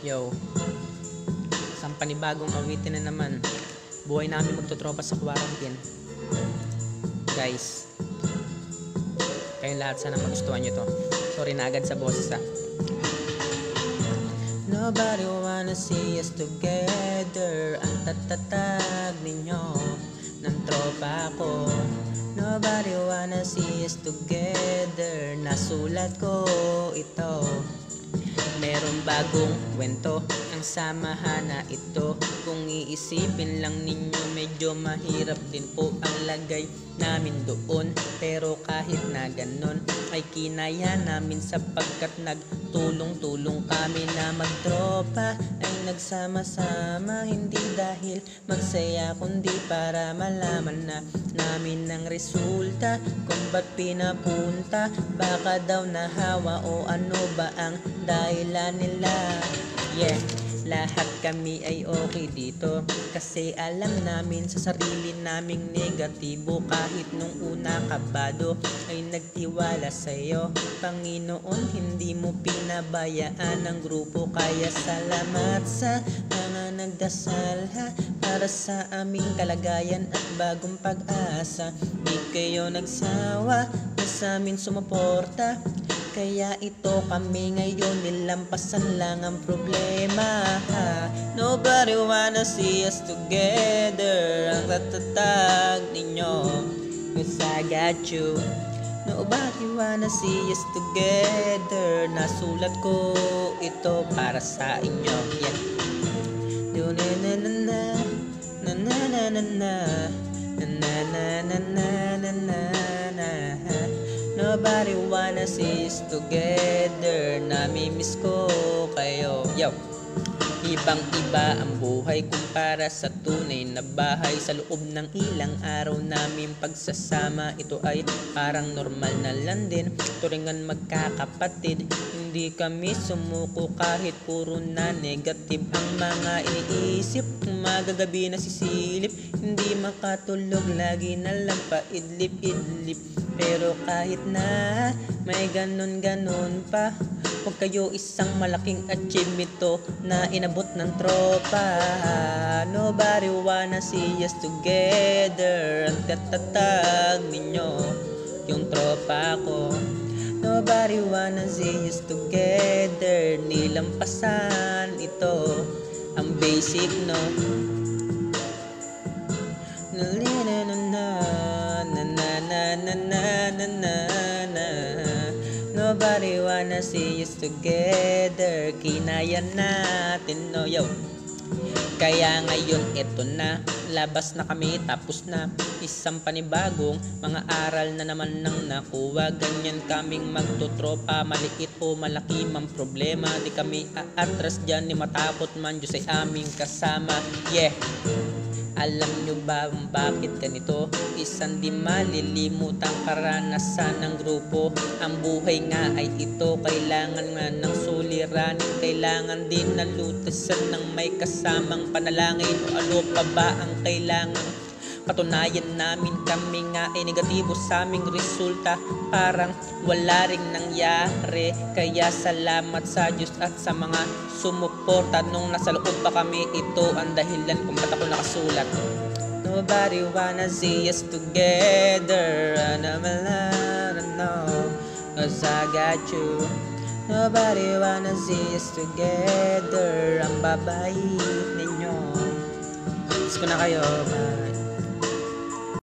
Yo, isang panibagong awitin na naman. Buhay namin magtutropa sa quarantine. Guys, kayong lahat sana magustuhan nyo to. Sorry na agad sa boses ah. Nobody wanna see us together. Ang tatatag ninyo ng tropa ko. Nobody wanna see us together. Nasulat ko ito. Merong bagong kwento ang samahan na ito. Kung iisipin lang ninyo, medyo mahirap din po ang lagay namin doon. Pero kahit na ganon ay kinaya namin, sapagkat nagtulong-tulong kami na magtropa. Ay nagsama-sama, hindi dahil magsaya, kundi para malaman na namin ang resulta. Kung ba't pinapunta, baka daw nahawa o ano ba ang dahilan nila. Yeah, lahat kami ay okay dito, kasi alam namin sa sarili naming negatibo. Kahit nung una kabado ay nagtiwala sa'yo, Panginoon, hindi mo pinabayaan ang grupo. Kaya salamat sa mga nagdasal ha, para sa aming kalagayan at bagong pag-asa. Di kayo nagsawa na sa amin sumuporta, kaya ito kami ngayon, nilampasan lang ang problema. Nobody wanna see us together. Ang tatatag ninyo, cause I got you. Nobody wanna see us together. Nasulat ko ito para sa inyo. Yeah. Do na na na na na na na na na na na na na na. Nobody wanna see us together. Namimiss ko kayo. Yo! Ibang-iba ang buhay kumpara sa tunay na bahay. Sa loob ng ilang araw namin pagsasama, ito ay parang normal na lang din. Turingan magkakapatid, hindi kami sumuko kahit puro na negative ang mga iniisip. Magagabi na sisilip, hindi makatulog, lagi na lang paidlip-idlip. Pero kahit na may ganon-ganon pa, huwag kayo isang malaking achievement to na inabot ng tropa. Nobody wanna see us together. Ang tatatag ninyo, yung tropa ko. Nobody wanna see us together. Nilampasan ito ang basic, no? Na na na na na na na na na na. Nobody wanna see us together. Kinaya natin, no, yo. Kaya ngayon eto na, labas na kami, tapos na. Isang panibagong mga aral na naman nang nakuha. Ganyan kaming magtutropa, maliit o malaki mang problema. Di kami aatras dyan, ni matakot man, Diyos ay aming kasama. Yeah. Alam nyo ba bakit ganito? Isang di malilimutang karanasan ng grupo. Ang buhay nga ay ito, kailangan nga ng suliranin. Kailangan din ng lutasan ng may kasamang panalangin. O ano pa ba ang kailangan? Patunayan namin kami nga ay negatibo sa aming resulta. Parang wala ring nangyari. Kaya salamat sa Diyos at sa mga sumuporta. Nung nasa loob pa kami, ito ang dahilan kung ba't ako nakasulat. Nobody wanna see us together. Cause I got you. Nobody wanna see us together. Ang babait ninyo. Miss ko na kayo. Bye.